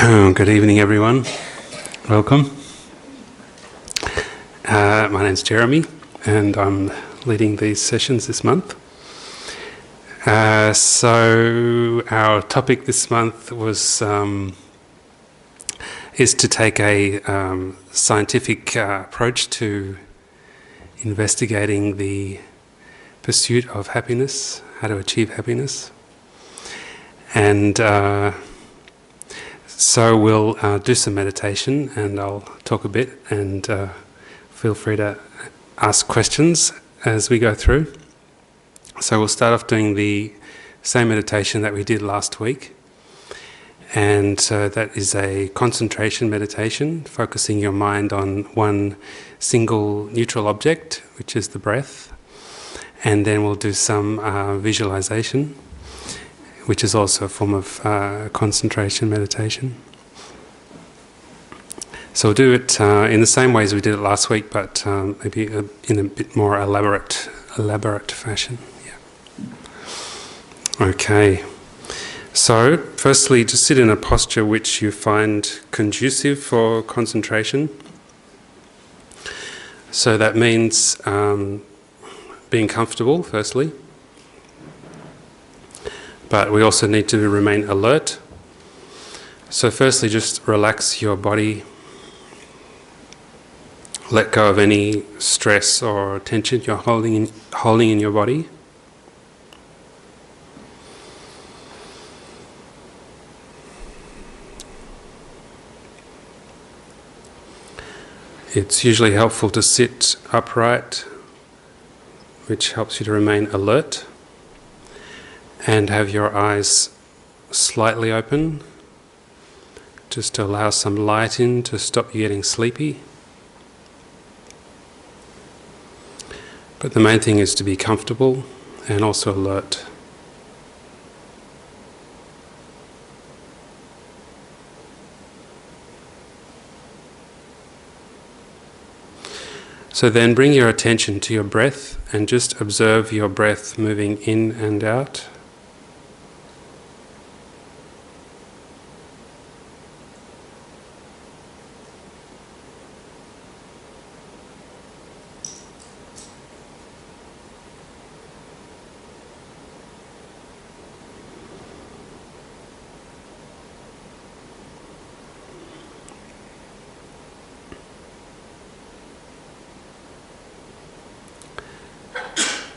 Good evening, everyone. Welcome. My name's Jeremy, and I'm leading these sessions this month. So our topic this month was is to take a scientific approach to investigating the pursuit of happiness, how to achieve happiness, and so we'll do some meditation, and I'll talk a bit, and feel free to ask questions as we go through. So we'll start off doing the same meditation that we did last week, and that is a concentration meditation, focusing your mind on one single neutral object, which is the breath, and then we'll do some visualization, which is also a form of concentration meditation. So we'll do it in the same way as we did it last week, but maybe in a bit more elaborate fashion. Yeah. Okay. So firstly, just sit in a posture which you find conducive for concentration. So that means being comfortable, firstly. But we also need to remain alert. So firstly, just relax your body. Let go of any stress or tension you're holding in your body. It's usually helpful to sit upright, which helps you to remain alert. And have your eyes slightly open, just to allow some light in to stop you getting sleepy. But the main thing is to be comfortable and also alert. So then bring your attention to your breath and just observe your breath moving in and out.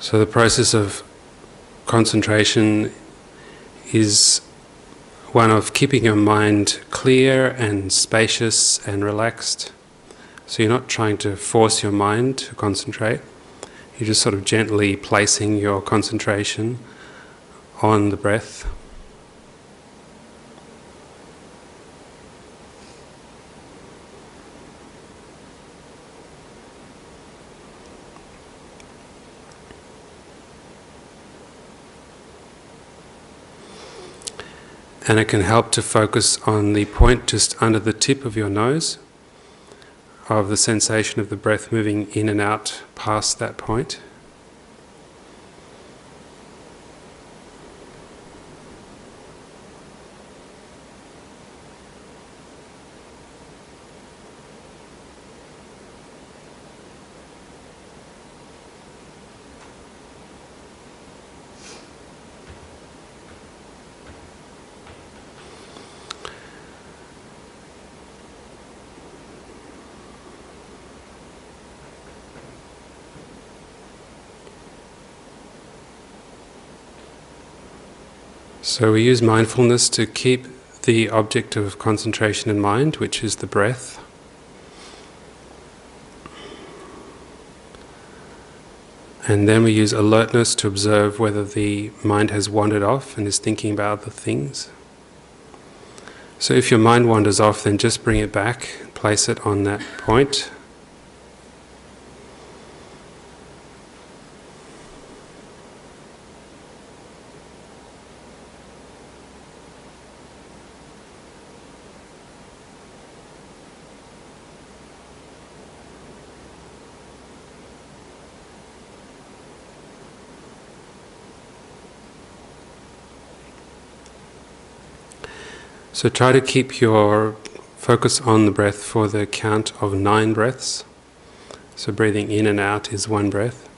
So the process of concentration is one of keeping your mind clear and spacious and relaxed. So you're not trying to force your mind to concentrate. You're just sort of gently placing your concentration on the breath. And it can help to focus on the point just under the tip of your nose, of the sensation of the breath moving in and out past that point. So we use mindfulness to keep the object of concentration in mind, which is the breath. And then we use alertness to observe whether the mind has wandered off and is thinking about other things. So if your mind wanders off, then just bring it back, place it on that point. So try to keep your focus on the breath for the count of 9 breaths. So breathing in and out is 1 breath.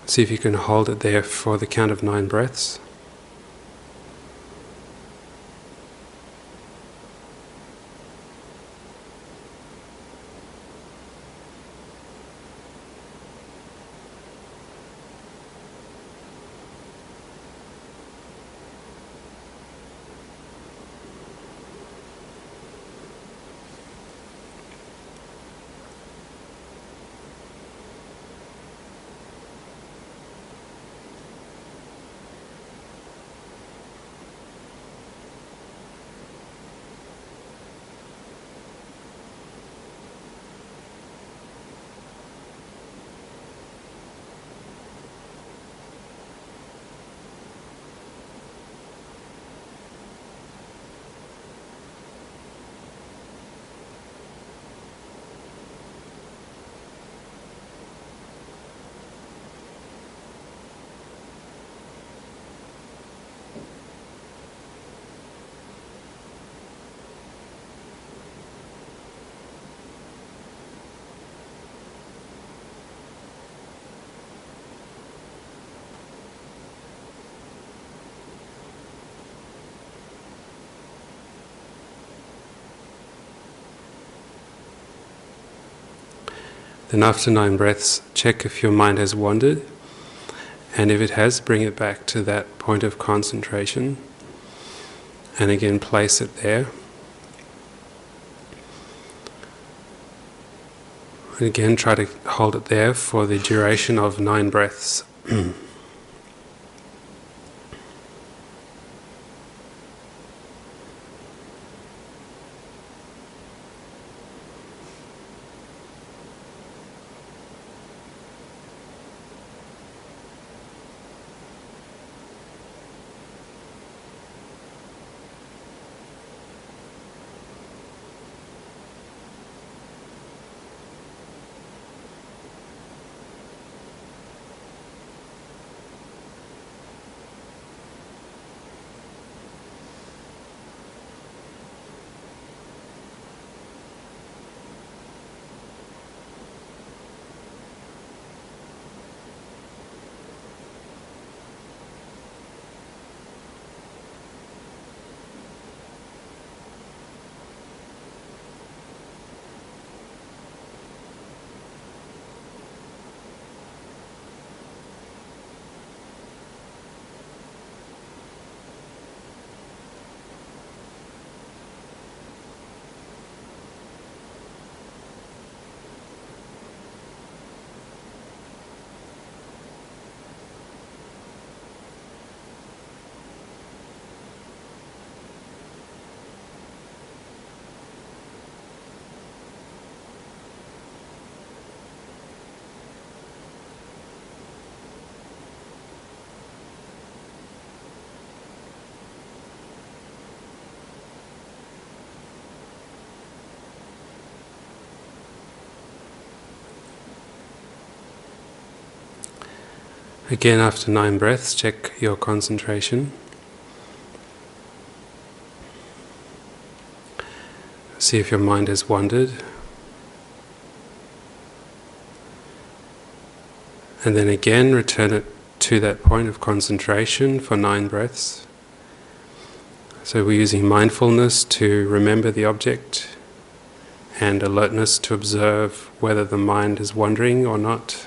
See if you can hold it there for the count of 9 breaths. Then after 9 breaths, check if your mind has wandered, and if it has, bring it back to that point of concentration, and again place it there. And again try to hold it there for the duration of 9 breaths. Again, after 9 breaths, check your concentration. See if your mind has wandered. And then again, return it to that point of concentration for 9 breaths. So we're using mindfulness to remember the object and alertness to observe whether the mind is wandering or not.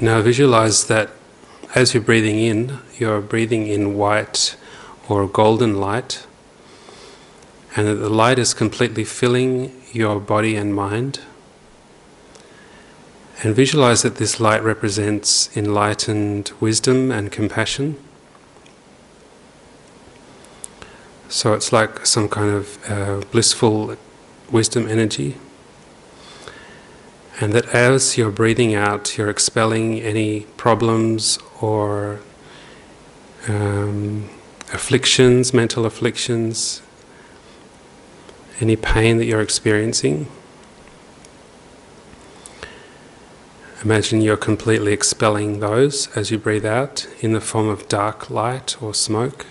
Now visualize that as you're breathing in white or golden light, and that the light is completely filling your body and mind. And visualize that this light represents enlightened wisdom and compassion. So it's like some kind of blissful wisdom energy. And that as you're breathing out, you're expelling any problems or afflictions, mental afflictions, any pain that you're experiencing. Imagine you're completely expelling those as you breathe out in the form of dark light or smoke.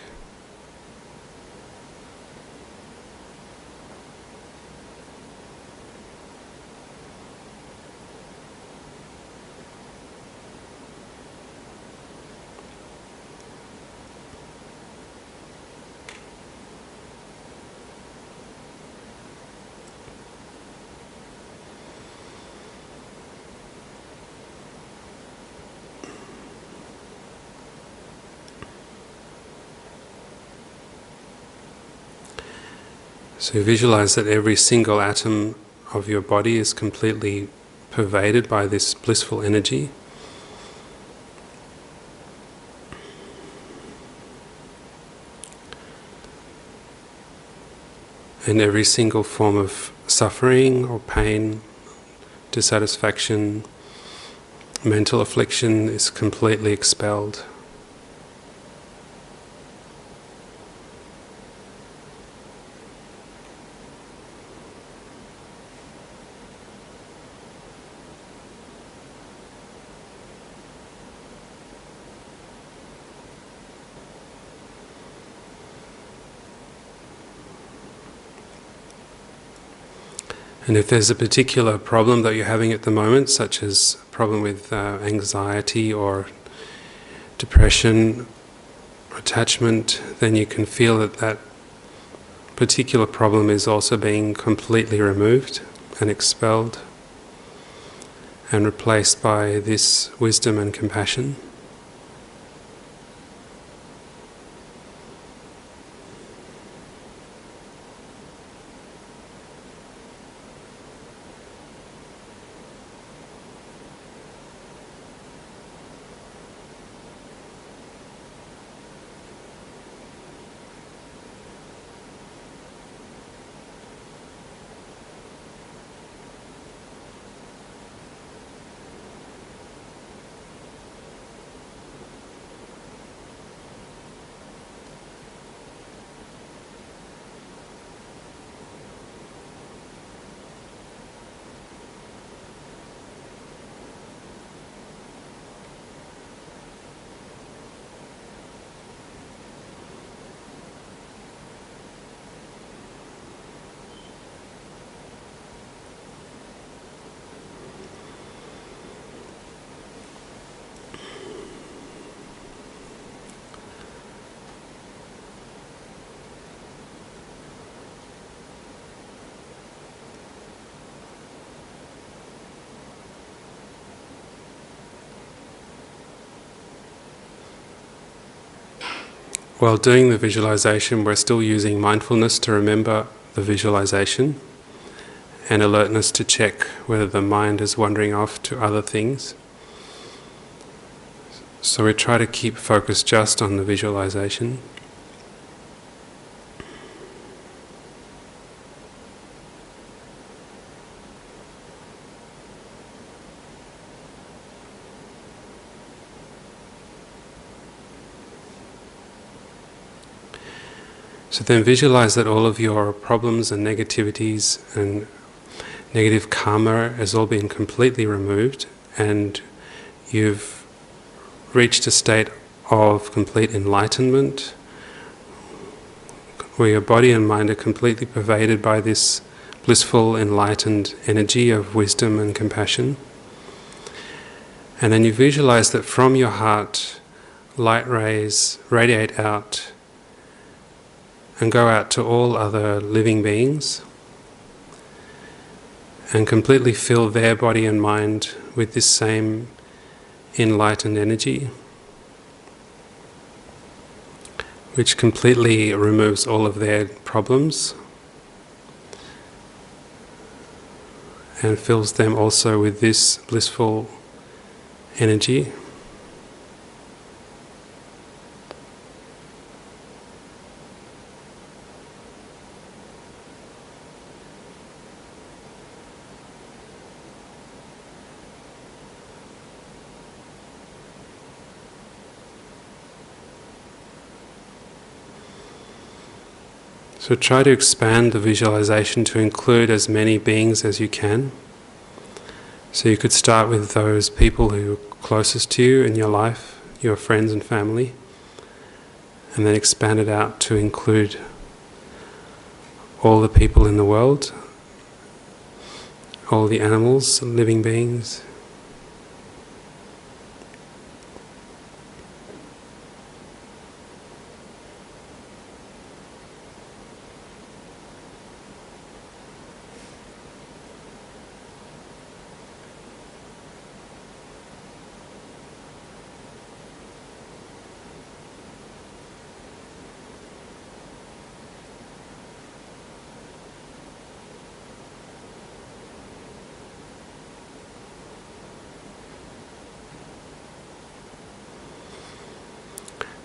So visualize that every single atom of your body is completely pervaded by this blissful energy. And every single form of suffering or pain, dissatisfaction, mental affliction is completely expelled. And if there's a particular problem that you're having at the moment, such as a problem with anxiety or depression, attachment, then you can feel that that particular problem is also being completely removed and expelled and replaced by this wisdom and compassion. While doing the visualization, we're still using mindfulness to remember the visualization and alertness to check whether the mind is wandering off to other things. So we try to keep focus just on the visualization. So then visualize that all of your problems and negativities and negative karma has all been completely removed, and you've reached a state of complete enlightenment where your body and mind are completely pervaded by this blissful, enlightened energy of wisdom and compassion. And then you visualize that from your heart, light rays radiate out and go out to all other living beings and completely fill their body and mind with this same enlightened energy, which completely removes all of their problems and fills them also with this blissful energy. So try to expand the visualization to include as many beings as you can. So you could start with those people who are closest to you in your life, your friends and family, and then expand it out to include all the people in the world, all the animals, living beings.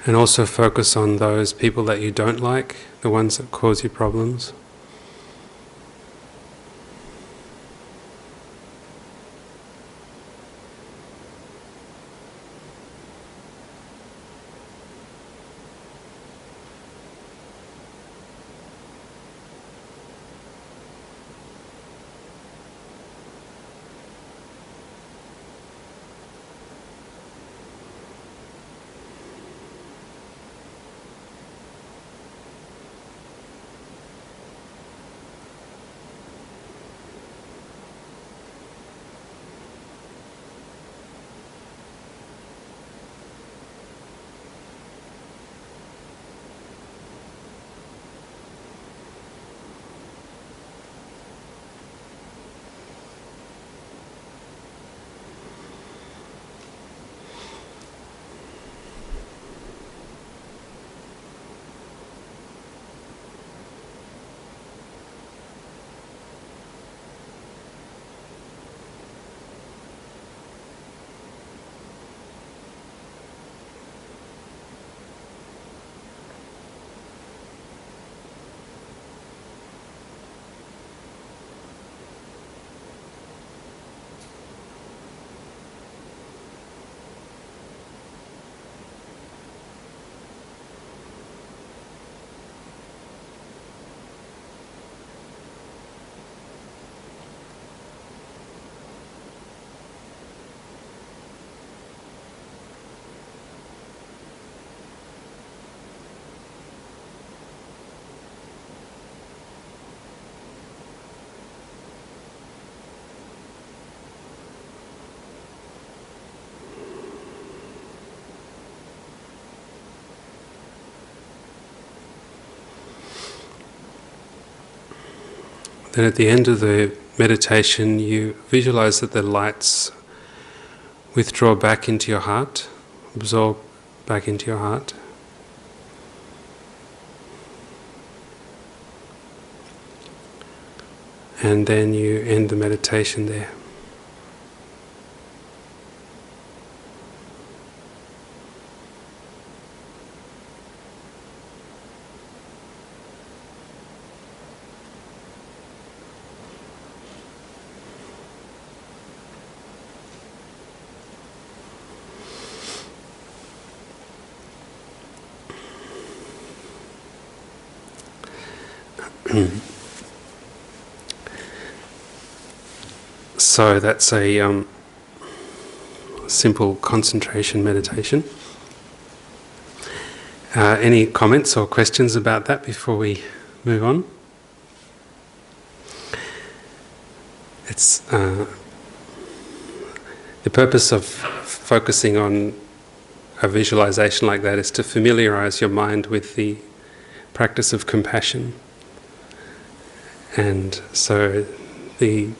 And also focus on those people that you don't like, the ones that cause you problems. Then at the end of the meditation, you visualize that the lights withdraw back into your heart, absorb back into your heart. And then you end the meditation there. So that's a simple concentration meditation. Any comments or questions about that before we move on? It's the purpose of focusing on a visualization like that is to familiarize your mind with the practice of compassion. And so the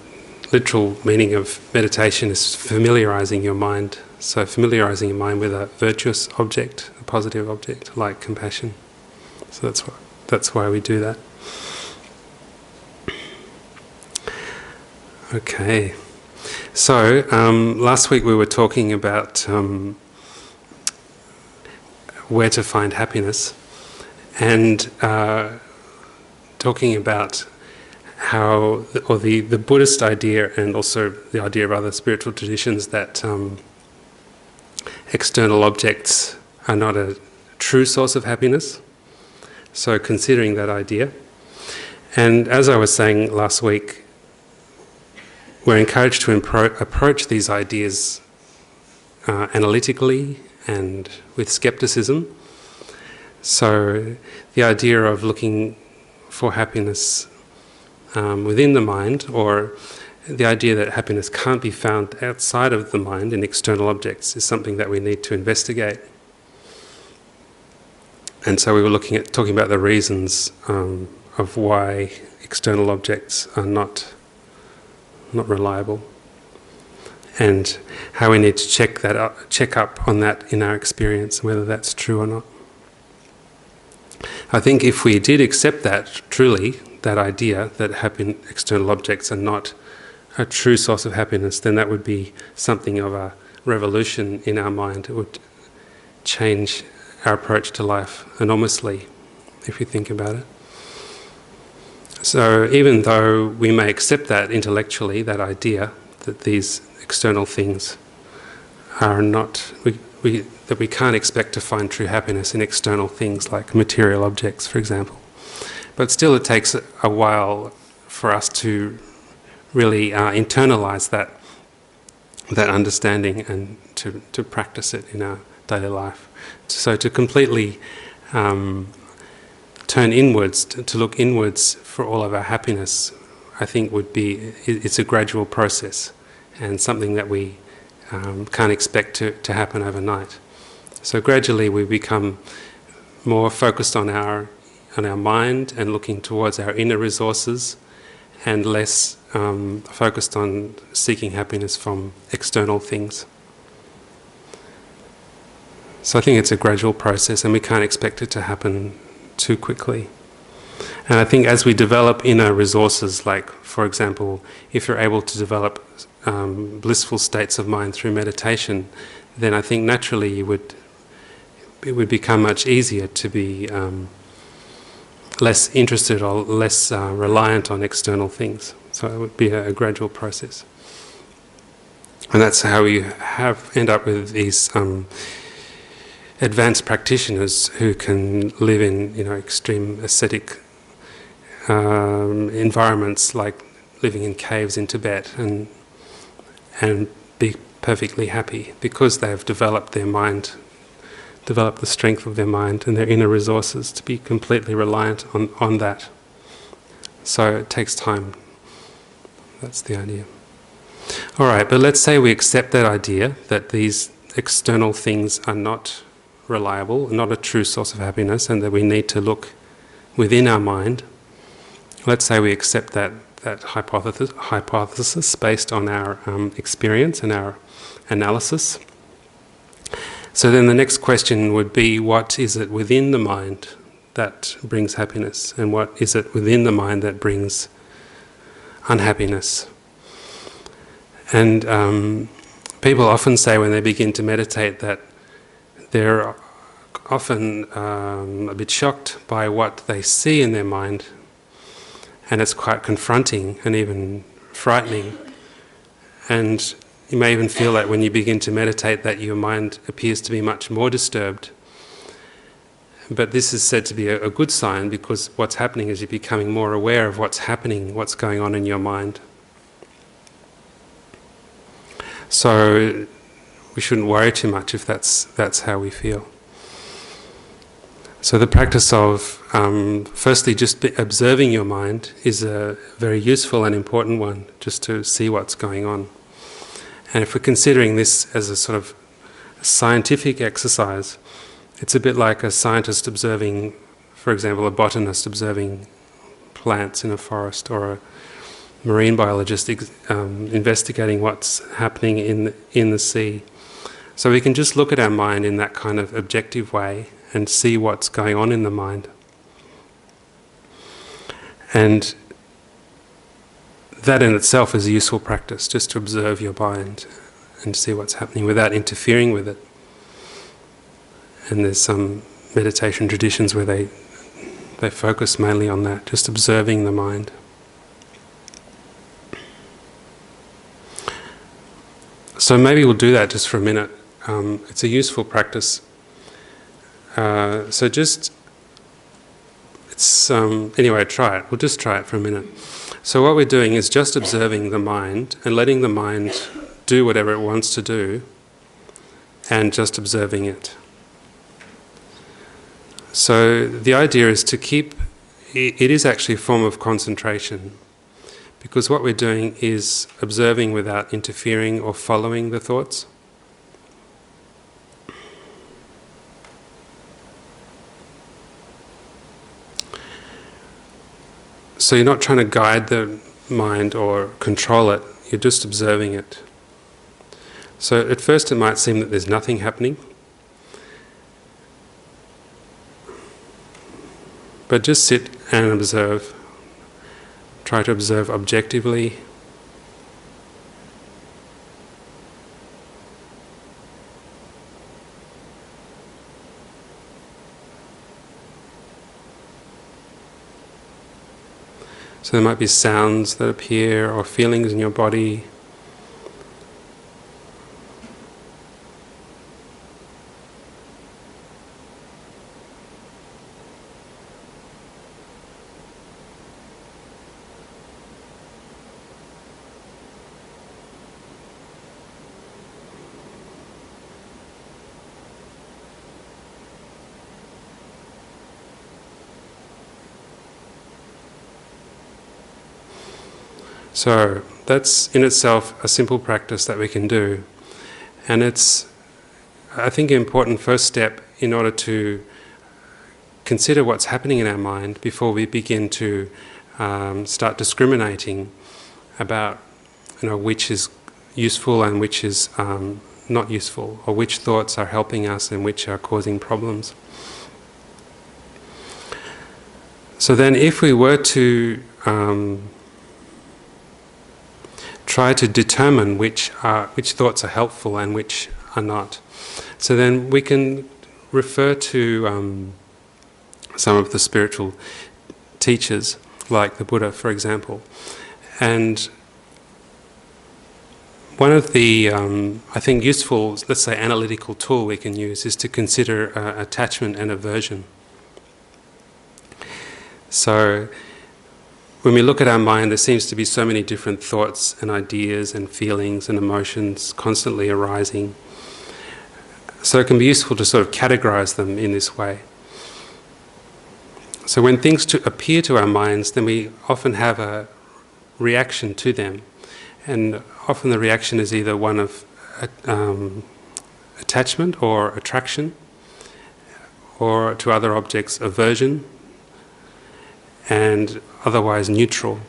literal meaning of meditation is familiarizing your mind. So familiarizing your mind with a virtuous object, a positive object, like compassion. So that's why we do that. Okay. So last week we were talking about where to find happiness, and talking about how, or the Buddhist idea, and also the idea of other spiritual traditions, that external objects are not a true source of happiness. So considering that idea, and as I was saying last week, we're encouraged to approach these ideas analytically and with skepticism. So the idea of looking for happiness within the mind, or the idea that happiness can't be found outside of the mind in external objects, is something that we need to investigate. And so we were talking about the reasons of why external objects are not reliable, and how we need to check up on that in our experience, whether that's true or not. I think if we did accept that truly, that idea that external objects are not a true source of happiness, then that would be something of a revolution in our mind. It would change our approach to life enormously, if you think about it. So even though we may accept that intellectually, that idea that these external things are not, that we can't expect to find true happiness in external things like material objects, for example. But still it takes a while for us to really internalize that understanding and to practice it in our daily life. So to completely turn inwards, to look inwards for all of our happiness, I think it's a gradual process, and something that we can't expect to happen overnight. So gradually we become more focused on our mind and looking towards our inner resources, and less focused on seeking happiness from external things. So I think it's a gradual process, and we can't expect it to happen too quickly. And I think as we develop inner resources, like, for example, if you're able to develop blissful states of mind through meditation, then I think naturally it would become much easier to be less interested or less reliant on external things. So it would be a gradual process. And that's how we end up with these advanced practitioners who can live in extreme ascetic environments, like living in caves in Tibet, and be perfectly happy, because they have developed their mind, developed the strength of their mind and their inner resources to be completely reliant on that. So it takes time. That's the idea. All right, but let's say we accept that idea that these external things are not reliable, not a true source of happiness, and that we need to look within our mind. Let's say we accept that hypothesis based on our experience and our analysis. So then the next question would be, what is it within the mind that brings happiness, and what is it within the mind that brings unhappiness? And people often say when they begin to meditate that they're often a bit shocked by what they see in their mind, and it's quite confronting and even frightening. And you may even feel that when you begin to meditate that your mind appears to be much more disturbed. But this is said to be a good sign, because what's happening is you're becoming more aware of what's happening, what's going on in your mind. So we shouldn't worry too much if that's how we feel. So the practice of firstly just observing your mind is a very useful and important one, just to see what's going on. And if we're considering this as a sort of scientific exercise, it's a bit like a scientist observing, for example, a botanist observing plants in a forest, or marine biologist investigating what's happening in the sea. So we can just look at our mind in that kind of objective way and see what's going on in the mind. And that in itself is a useful practice, just to observe your mind and see what's happening without interfering with it. And there's some meditation traditions where they focus mainly on that, just observing the mind. So maybe we'll do that just for a minute. It's a useful practice. Anyway, try it. We'll just try it for a minute. So what we're doing is just observing the mind and letting the mind do whatever it wants to do, and just observing it. So the idea is to keep, it is actually a form of concentration, because what we're doing is observing without interfering or following the thoughts. So you're not trying to guide the mind or control it, you're just observing it. So at first it might seem that there's nothing happening, but just sit and observe. Try to observe objectively. So there might be sounds that appear or feelings in your body. So that's in itself a simple practice that we can do, and it's, I think, an important first step in order to consider what's happening in our mind before we begin to start discriminating about, which is useful and which is not useful, or which thoughts are helping us and which are causing problems. So then, if we were to try to determine which thoughts are helpful and which are not. So then we can refer to some of the spiritual teachers, like the Buddha, for example. And one of the, I think, useful, let's say, analytical tool we can use is to consider attachment and aversion. So when we look at our mind, there seems to be so many different thoughts and ideas and feelings and emotions constantly arising. So it can be useful to sort of categorize them in this way. So when things appear to our minds, then we often have a reaction to them. And often the reaction is either one of attachment or attraction, or to other objects, aversion, and otherwise neutral.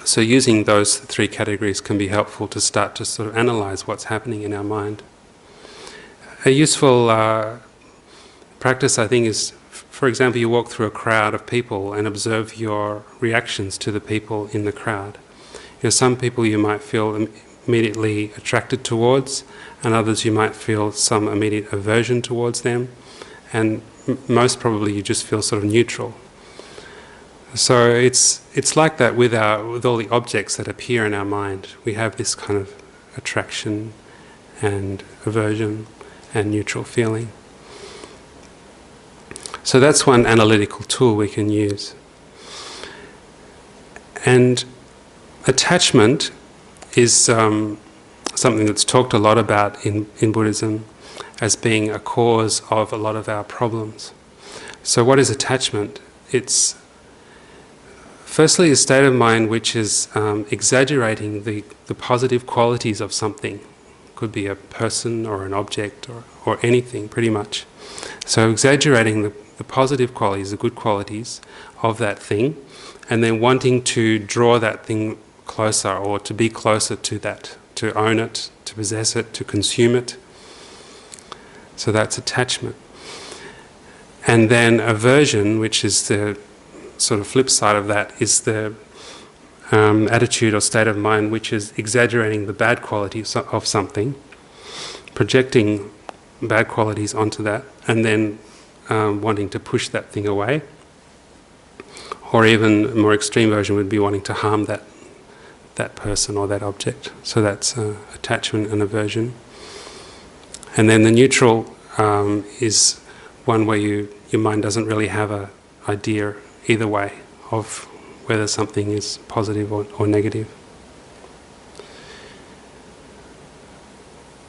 So using those three categories can be helpful to start to sort of analyze what's happening in our mind. A useful practice, I think, is, for example, you walk through a crowd of people and observe your reactions to the people in the crowd. Some people you might feel immediately attracted towards, and others you might feel some immediate aversion towards them, and most probably you just feel sort of neutral. So it's like that with all the objects that appear in our mind. We have this kind of attraction and aversion and neutral feeling. So that's one analytical tool we can use. And attachment is something that's talked a lot about in Buddhism as being a cause of a lot of our problems. So what is attachment? It's firstly a state of mind which is exaggerating the positive qualities of something. Could be a person or an object or anything, pretty much. So exaggerating the positive qualities, the good qualities of that thing, and then wanting to draw that thing closer, or to be closer to that, to own it, to possess it, to consume it. So that's attachment. And then aversion, which is the sort of flip side of that, is the attitude or state of mind which is exaggerating the bad qualities of something, projecting bad qualities onto that, and then wanting to push that thing away. Or even a more extreme version would be wanting to harm that person or that object. So that's attachment and aversion. And then the neutral is one where your mind doesn't really have an idea either way of whether something is positive or negative.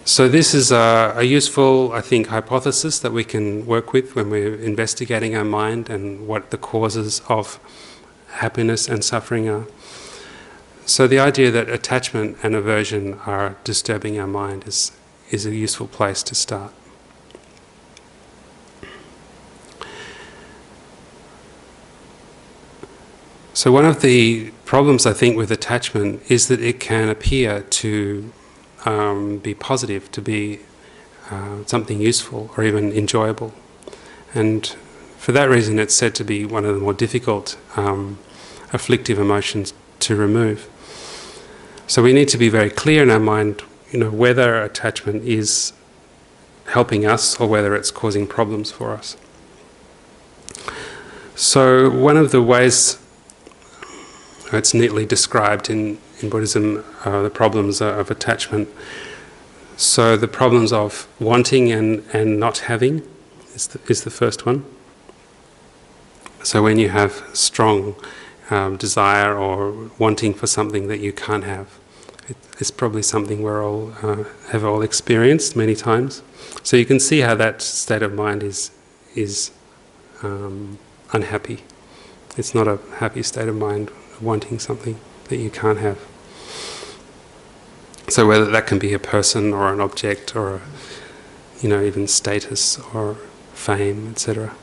So this is a useful, I think, hypothesis that we can work with when we're investigating our mind and what the causes of happiness and suffering are. So the idea that attachment and aversion are disturbing our mind is a useful place to start. So one of the problems, I think, with attachment is that it can appear to be positive, to be something useful or even enjoyable. And for that reason it's said to be one of the more difficult afflictive emotions to remove. So we need to be very clear in our mind, whether attachment is helping us or whether it's causing problems for us. So one of the ways it's neatly described in Buddhism, the problems of attachment. So the problems of wanting and not having is the first one. So when you have strong desire or wanting for something that you can't have, it's probably something we're all have all experienced many times. So you can see how that state of mind is unhappy. It's not a happy state of mind, wanting something that you can't have. So whether that can be a person or an object or even status or fame, etc.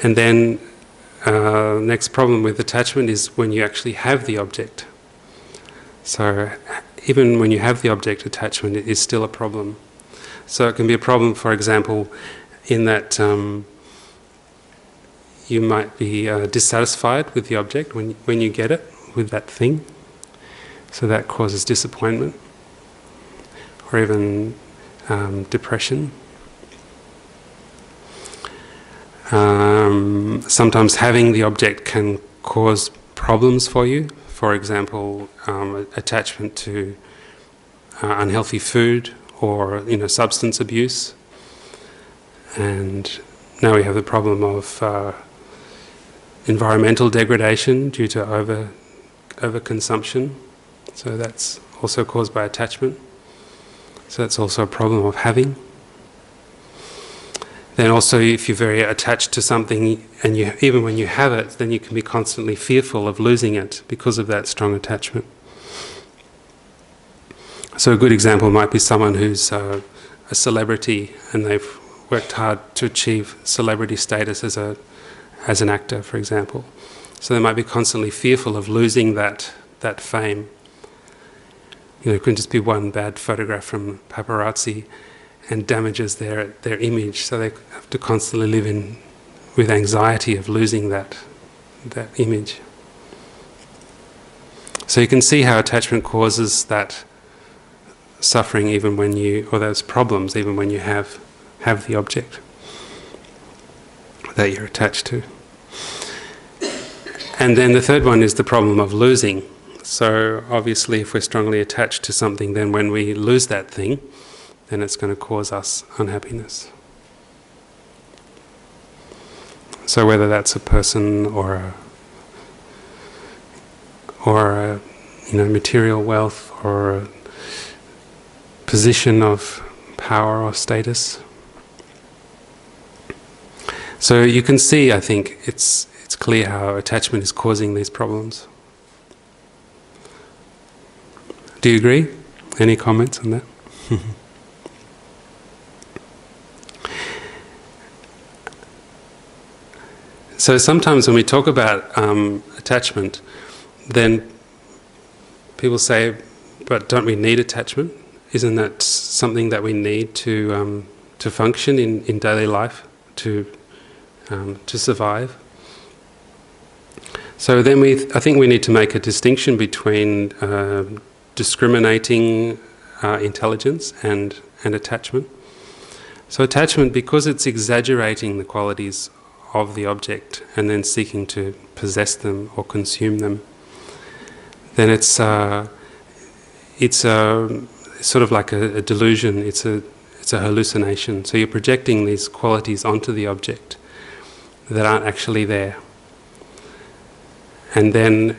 And then next problem with attachment is when you actually have the object. So even when you have the object, attachment is still a problem. So it can be a problem, for example, in that you might be dissatisfied with the object when you get it, with that thing. So that causes disappointment or even depression. Sometimes having the object can cause problems for you. For example, attachment to unhealthy food or substance abuse. And now we have the problem of environmental degradation due to overconsumption. So that's also caused by attachment. So that's also a problem of having. Then also, if you're very attached to something, and even when you have it, then you can be constantly fearful of losing it because of that strong attachment. So a good example might be someone who's a celebrity and they've worked hard to achieve celebrity status as an actor, for example. So they might be constantly fearful of losing that fame. It can just be one bad photograph from paparazzi and damages their image, so they have to constantly live with anxiety of losing that image. So you can see how attachment causes that suffering or those problems even when you have the object that you're attached to. And then the third one is the problem of losing. So obviously if we're strongly attached to something, then when we lose that thing, then it's going to cause us unhappiness. So whether that's a person or material wealth or a position of power or status. So you can see, I think, it's clear how attachment is causing these problems. Do you agree? Any comments on that? So sometimes when we talk about attachment, then people say, but don't we need attachment? Isn't that something that we need to function in daily life, to survive? So then I think we need to make a distinction between discriminating intelligence and attachment. So attachment, because it's exaggerating the qualities of the object and then seeking to possess them or consume them, then it's sort of like a delusion. It's a hallucination. So you're projecting these qualities onto the object that aren't actually there, and then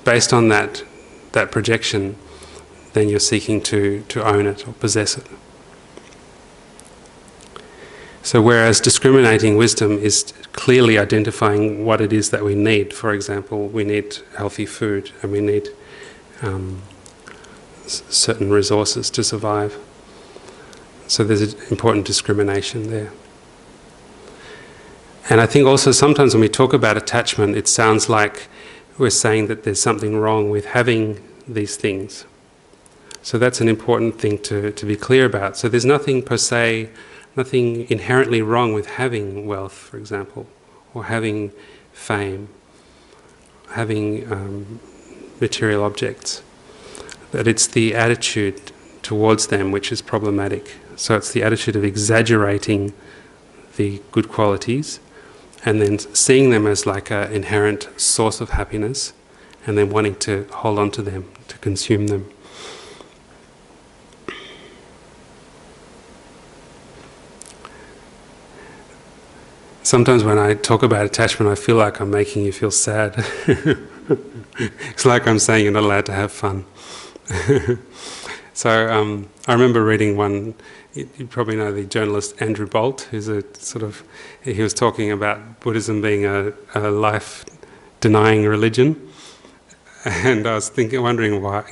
based on that projection, then you're seeking to own it or possess it. So whereas discriminating wisdom is clearly identifying what it is that we need. For example, we need healthy food and we need certain resources to survive. So there's an important discrimination there. And I think also sometimes when we talk about attachment, it sounds like we're saying that there's something wrong with having these things. So that's an important thing to be clear about. So there's nothing per se, nothing inherently wrong with having wealth, for example, or having fame, having material objects. But it's the attitude towards them which is problematic. So it's the attitude of exaggerating the good qualities and then seeing them as like an inherent source of happiness and then wanting to hold on to them, to consume them. Sometimes when I talk about attachment, I feel like I'm making you feel sad. It's like I'm saying you're not allowed to have fun. So I remember reading one, you probably know the journalist Andrew Bolt, who's he was talking about Buddhism being a life-denying religion. And I was wondering why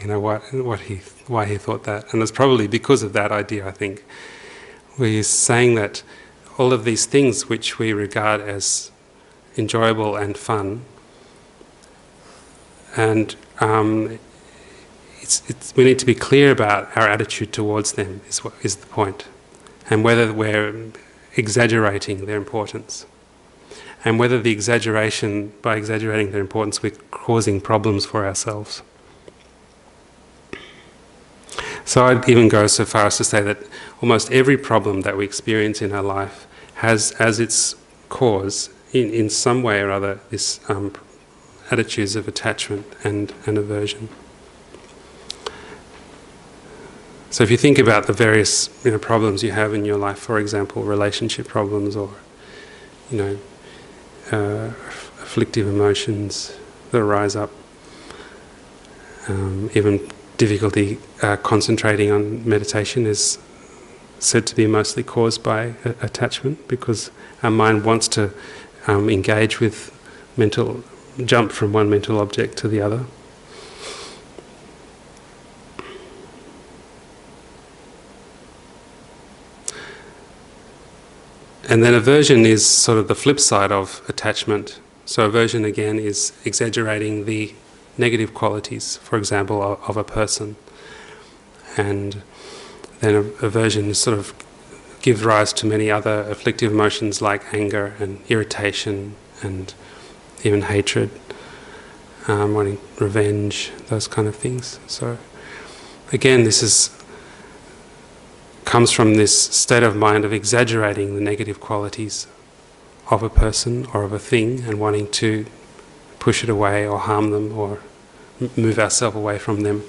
he thought that. And it's probably because of that idea, I think. Where he's saying that all of these things which we regard as enjoyable and fun, and we need to be clear about our attitude towards them is the point, and whether we're exaggerating their importance, and whether by exaggerating their importance we're causing problems for ourselves. So I'd even go so far as to say that almost every problem that we experience in our life has as its cause, in some way or other, this attitudes of attachment and aversion. So if you think about the various problems you have in your life, for example, relationship problems or afflictive emotions that rise up, even difficulty concentrating on meditation is said to be mostly caused by attachment, because our mind wants to engage with jump from one mental object to the other. And then aversion is sort of the flip side of attachment. So aversion again is exaggerating the negative qualities, for example, of a person. And then aversion sort of gives rise to many other afflictive emotions like anger and irritation and even hatred, wanting revenge, those kind of things. So again, this comes from this state of mind of exaggerating the negative qualities of a person or of a thing and wanting to push it away or harm them or move ourselves away from them.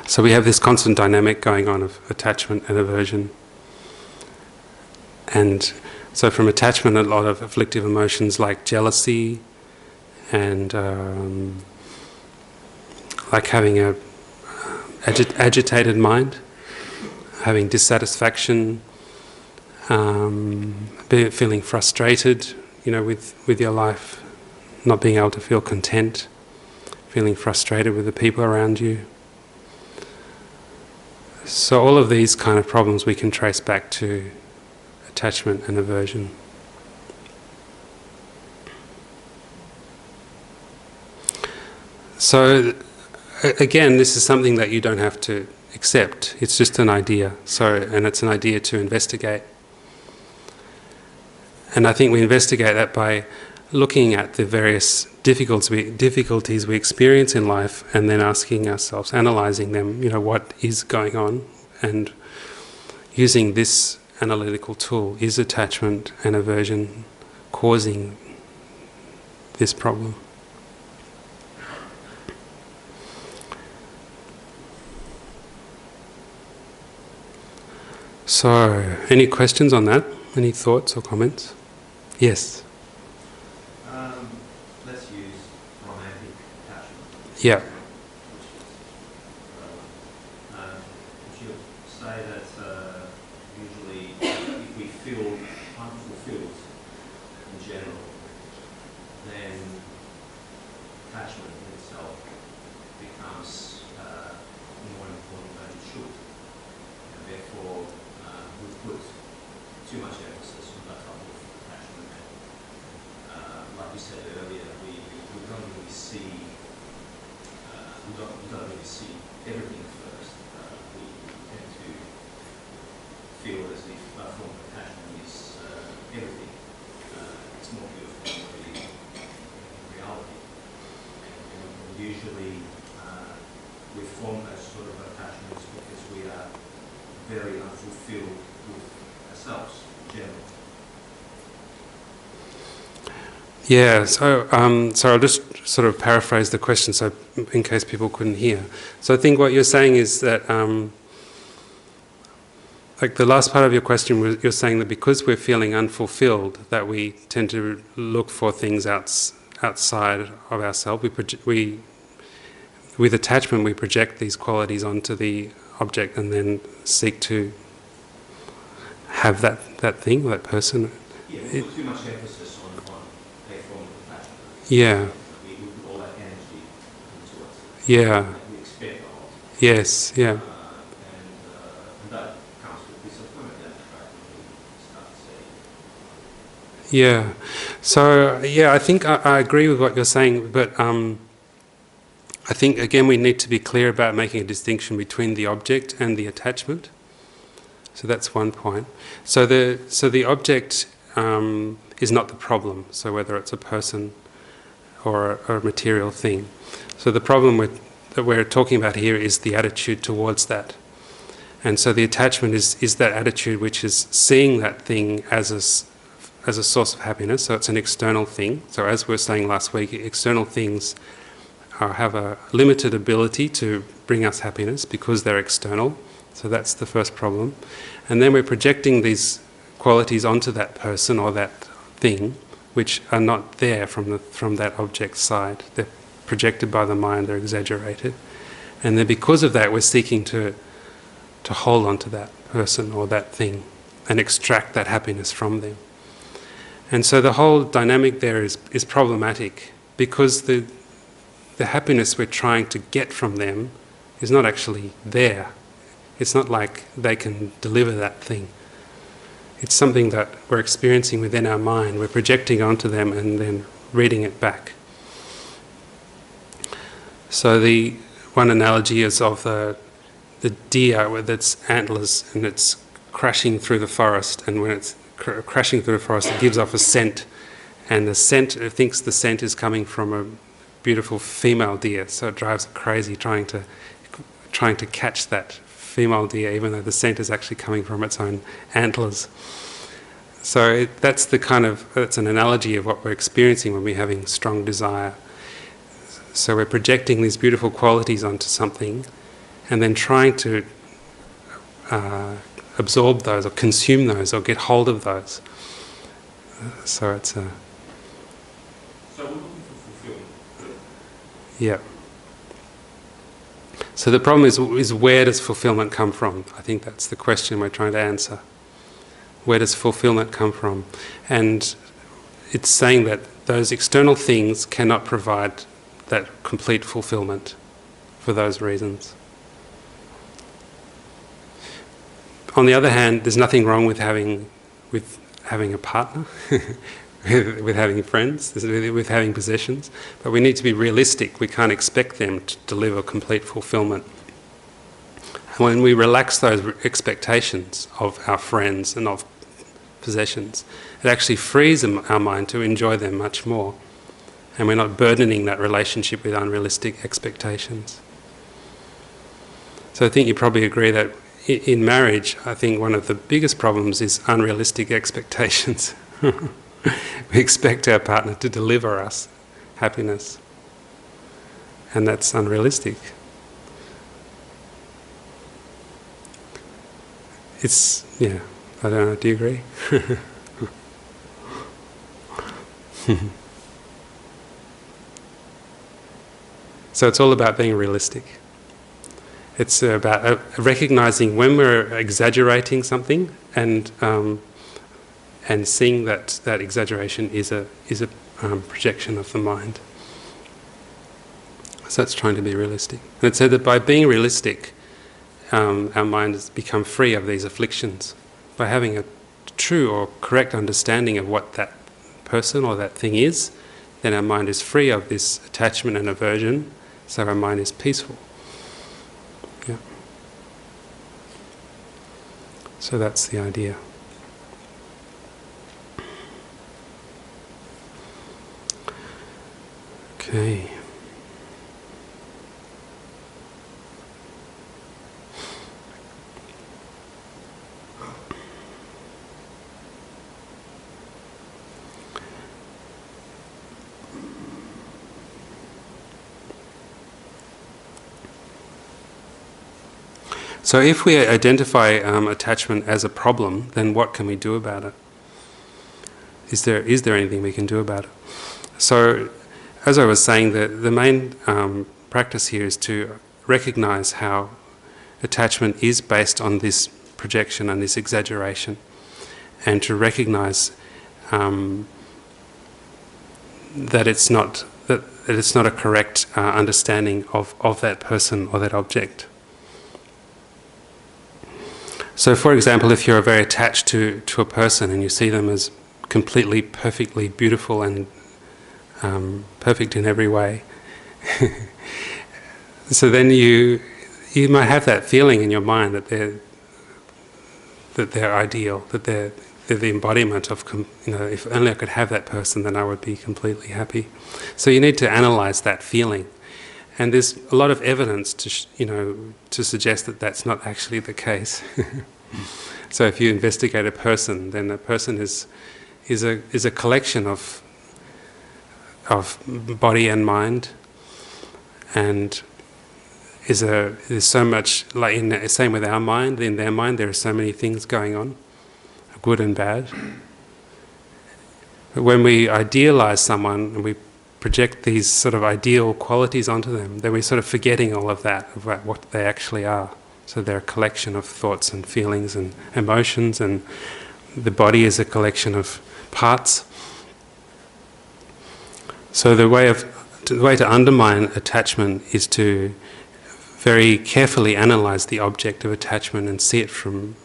So we have this constant dynamic going on of attachment and aversion. And so from attachment, a lot of afflictive emotions like jealousy and like having a agitated mind, having dissatisfaction, feeling frustrated, with your life, not being able to feel content, feeling frustrated with the people around you. So all of these kind of problems we can trace back to attachment and aversion. So again, this is something that you don't have to accept. It's just an idea. And it's an idea to investigate. And I think we investigate that by looking at the various difficulties we experience in life, and then asking ourselves, analysing them, what is going on, and using this analytical tool. Is attachment and aversion causing this problem? So, any questions on that? Any thoughts or comments? Yes. Let's use romantic attachment. Yeah. Would you say that usually if we feel unfulfilled in general, then attachment in itself becomes more important than it should. And therefore, we put too much emphasis on that type of attachment. Like you said earlier, we don't really see everything first. We tend to feel as if that form of attachment is everything. It's more beautiful than what it is in reality. And usually we form that sort of attachments because we are very unfulfilled with ourselves in general. Yeah, so I'll just sort of paraphrase the question, so in case people couldn't hear. So I think what you're saying is that, like the last part of your question, you're saying that because we're feeling unfulfilled, that we tend to look for things outside of ourselves. With attachment, we project these qualities onto the object and then seek to have that thing, that person. Yeah, we put too much emphasis on a form of attachment. Yeah. We put all that energy into it. Yeah. We expect a lot. Yes. Yeah. And that comes with disappointment then, right? When we start to say. Yeah. So I think I agree with what you're saying, but I think again we need to be clear about making a distinction between the object and the attachment. So that's one point. So the object is not the problem. So whether it's a person or a material thing. So the problem that we're talking about here is the attitude towards that. And so the attachment is that attitude which is seeing that thing as a source of happiness. So it's an external thing. So as we were saying last week, external things have a limited ability to bring us happiness because they're external. So that's the first problem. And then we're projecting these qualities onto that person or that thing, which are not there from that object side. They're projected by the mind, they're exaggerated. And then because of that, we're seeking to hold on to that person or that thing and extract that happiness from them. And so the whole dynamic there is problematic because the happiness we're trying to get from them is not actually there. It's not like they can deliver that thing. It's something that we're experiencing within our mind. We're projecting onto them and then reading it back. So the one analogy is of the deer with its antlers and it's crashing through the forest, and when it's crashing through the forest it gives off a scent, and it thinks the scent is coming from a beautiful female deer, so it drives it crazy trying to catch that female deer, even though the scent is actually coming from its own antlers. So that's an analogy of what we're experiencing when we're having strong desire. So we're projecting these beautiful qualities onto something and then trying to absorb those or consume those or get hold of those. So it's a... So we're looking for fulfillment. Yeah. So the problem is where does fulfillment come from? I think that's the question we're trying to answer. Where does fulfillment come from? And it's saying that those external things cannot provide that complete fulfillment for those reasons. On the other hand, there's nothing wrong with having a partner with having friends, with having possessions, but we need to be realistic. We can't expect them to deliver complete fulfillment. And when we relax those expectations of our friends and of possessions, it actually frees our mind to enjoy them much more. And we're not burdening that relationship with unrealistic expectations. So I think you probably agree that in marriage, I think one of the biggest problems is unrealistic expectations. We expect our partner to deliver us happiness, and that's unrealistic. I don't know, do you agree? So it's all about being realistic. It's about recognizing when we're exaggerating something and seeing that exaggeration is a projection of the mind. So it's trying to be realistic. And it said that by being realistic, our mind has become free of these afflictions. By having a true or correct understanding of what that person or that thing is, then our mind is free of this attachment and aversion, so our mind is peaceful. Yeah. So that's the idea. Okay. So if we identify attachment as a problem, then what can we do about it? Is there anything we can do about it? So, as I was saying, the main practice here is to recognize how attachment is based on this projection and this exaggeration, and to recognize that it's not a correct understanding of that person or that object. So, for example, if you're very attached to a person and you see them as completely, perfectly beautiful and perfect in every way, so then you might have that feeling in your mind that they're ideal, that they're the embodiment of, if only I could have that person, then I would be completely happy. So you need to analyze that feeling. And there's a lot of evidence to suggest that that's not actually the case. So if you investigate a person, then a person is a collection of body and mind, and there's so much, like same with our mind. In their mind, there are so many things going on, good and bad. But when we idealize someone and we project these sort of ideal qualities onto them, then we're sort of forgetting all of that, about what they actually are. So they're a collection of thoughts and feelings and emotions, and the body is a collection of parts. So the way to undermine attachment is to very carefully analyze the object of attachment and see it from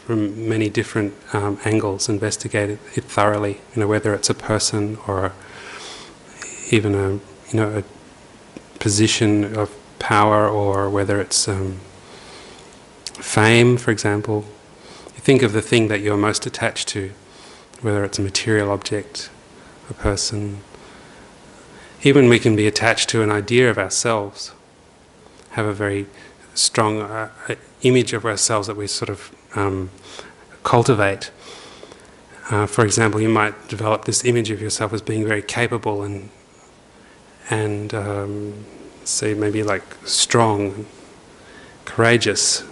many different angles, investigate it thoroughly, whether it's a person or even a position of power, or whether it's fame, for example. You think of the thing that you're most attached to, whether it's a material object, a person. Even we can be attached to an idea of ourselves, have a very strong image of ourselves that we sort of cultivate. For example, you might develop this image of yourself as being very capable and say maybe like strong, courageous.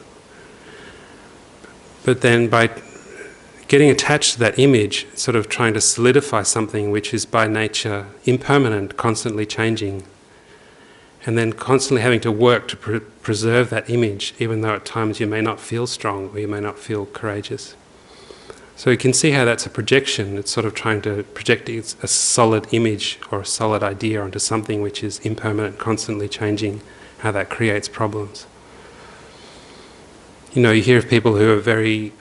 But then by getting attached to that image, sort of trying to solidify something which is by nature impermanent, constantly changing, and then constantly having to work to preserve that image, even though at times you may not feel strong or you may not feel courageous. So you can see how that's a projection. It's sort of trying to project a solid image or a solid idea onto something which is impermanent, constantly changing, how that creates problems. You hear of people who are very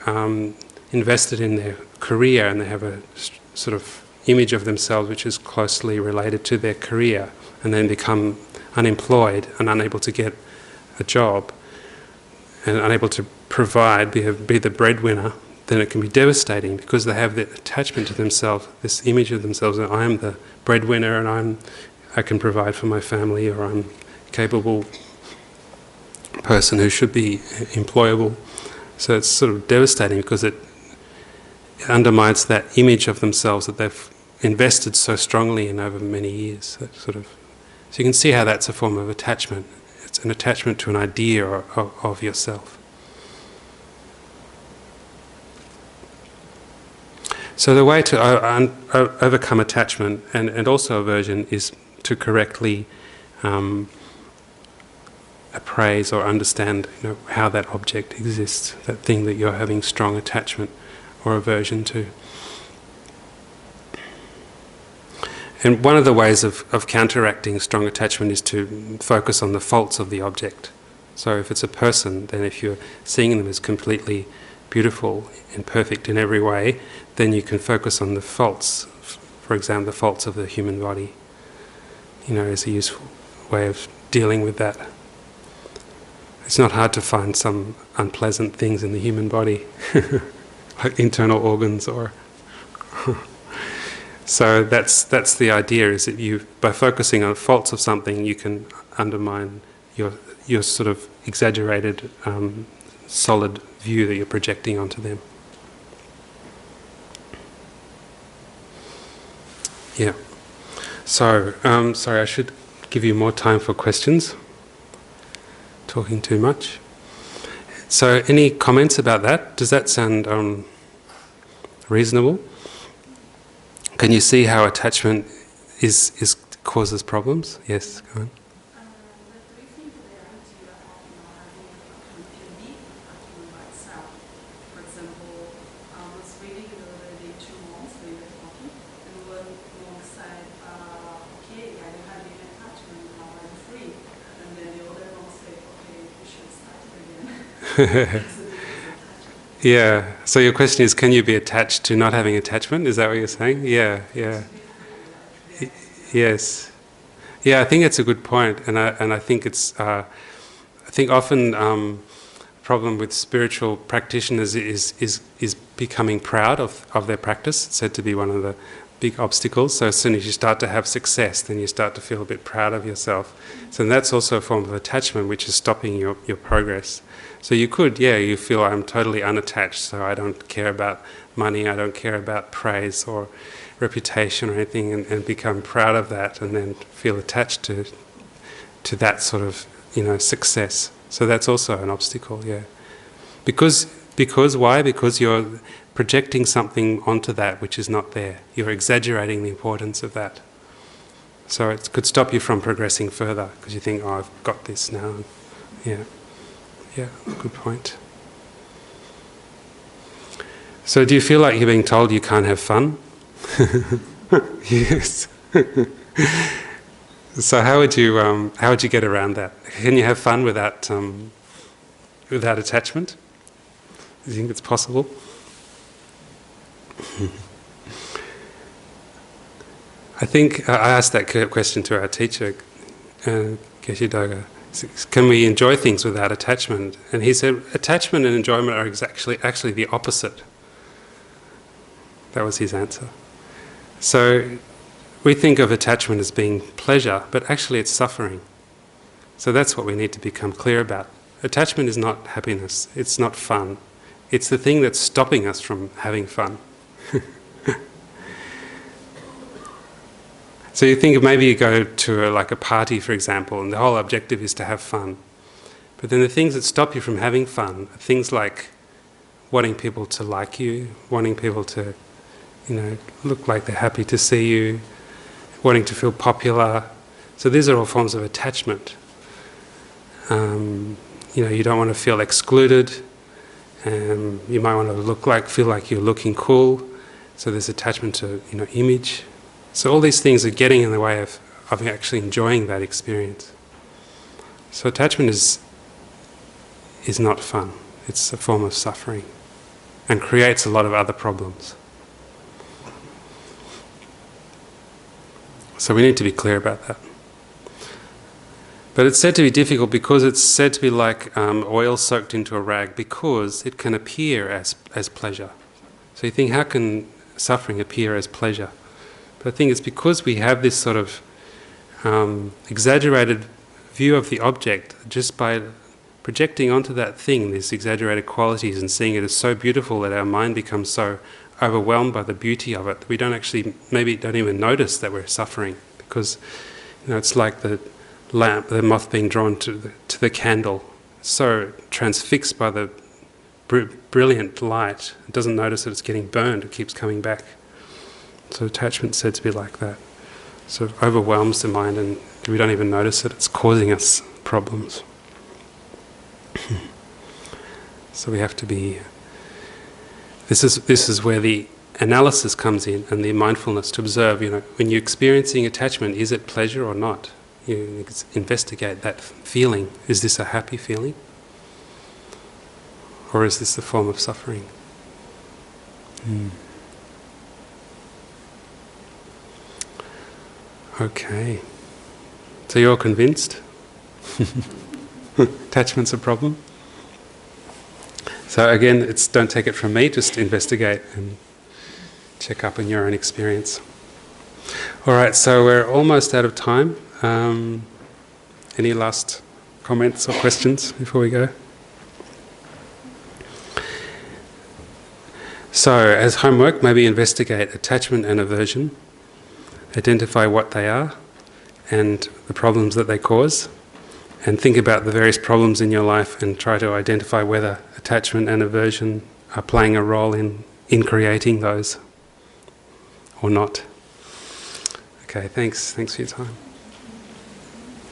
invested in their career, and they have a sort of image of themselves which is closely related to their career, and then become unemployed and unable to get a job and unable to provide, be the breadwinner, then it can be devastating because they have the attachment to themselves, this image of themselves that I am the breadwinner and I can provide for my family, or I'm a capable person who should be employable. So it's sort of devastating because it undermines that image of themselves that they've invested so strongly in over many years. So you can see how that's a form of attachment. It's an attachment to an idea of yourself. So the way to overcome attachment and also aversion is to correctly appraise or understand, how that object exists, that thing that you're having strong attachment or aversion to. And one of the ways of counteracting strong attachment is to focus on the faults of the object. So if it's a person, then if you're seeing them as completely beautiful and perfect in every way, then you can focus on the faults. For example, the faults of the human body, is a useful way of dealing with that. It's not hard to find some unpleasant things in the human body, like internal organs or... So that's the idea, is that by focusing on faults of something, you can undermine your sort of exaggerated, solid view that you're projecting onto them. Yeah. So, sorry, I should give you more time for questions. Talking too much. So, any comments about that? Does that sound reasonable? Can you see how attachment is causes problems? Yes, go on. Do you think the idea of having can be attachment by itself? For example, I was reading the other day 2 months we were talking, and one monk said, okay, I don't have any attachment, now I'm free. And then the other monk said, okay, we should start again. Yeah, so your question is, can you be attached to not having attachment? Is that what you're saying? Yeah. Yes. Yeah, I think it's a good point, and I think it's I think often problem with spiritual practitioners is becoming proud of their practice. It's said to be one of the big obstacles. So as soon as you start to have success, then you start to feel a bit proud of yourself. So that's also a form of attachment which is stopping your progress. So you could, you feel I'm totally unattached, so I don't care about money, I don't care about praise or reputation or anything, and become proud of that, and then feel attached to that sort of success. So that's also an obstacle, Because why? Because you're projecting something onto that which is not there. You're exaggerating the importance of that. So it could stop you from progressing further because you think, oh, I've got this now. Yeah, good point. So do you feel like you're being told you can't have fun? Yes. So how would you get around that? Can you have fun without attachment? Do you think it's possible? I think I asked that question to our teacher, Geshe Doga. Can we enjoy things without attachment? And he said, attachment and enjoyment are actually the opposite. That was his answer. So we think of attachment as being pleasure, but actually it's suffering. So that's what we need to become clear about. Attachment is not happiness, it's not fun. It's the thing that's stopping us from having fun. So you think maybe you go to a party, for example, and the whole objective is to have fun. But then the things that stop you from having fun are things like wanting people to like you, wanting people to, look like they're happy to see you, wanting to feel popular. So these are all forms of attachment. You don't want to feel excluded. You might want to feel like you're looking cool. So there's attachment to, image. So all these things are getting in the way of actually enjoying that experience. So attachment is not fun. It's a form of suffering and creates a lot of other problems. So we need to be clear about that. But it's said to be difficult because it's said to be like oil soaked into a rag, because it can appear as pleasure. So you think, how can suffering appear as pleasure? But I think it's because we have this sort of exaggerated view of the object, just by projecting onto that thing these exaggerated qualities and seeing it as so beautiful that our mind becomes so overwhelmed by the beauty of it. We don't actually, maybe don't even notice that we're suffering, because it's like the lamp, the moth being drawn to the candle, so transfixed by the brilliant light, it doesn't notice that it's getting burned, it keeps coming back. So attachment's said to be like that. So it overwhelms the mind and we don't even notice it, it's causing us problems. So we have to be... This is where the analysis comes in, and the mindfulness to observe, when you're experiencing attachment, is it pleasure or not? You investigate that feeling. Is this a happy feeling? Or is this a form of suffering? Okay. So you're convinced? Attachment's a problem? So again, don't take it from me, just investigate and check up on your own experience. Alright, so we're almost out of time. Any last comments or questions before we go? So, as homework, maybe investigate attachment and aversion, identify what they are and the problems that they cause, and think about the various problems in your life and try to identify whether attachment and aversion are playing a role in creating those or not. Okay, thanks for your time.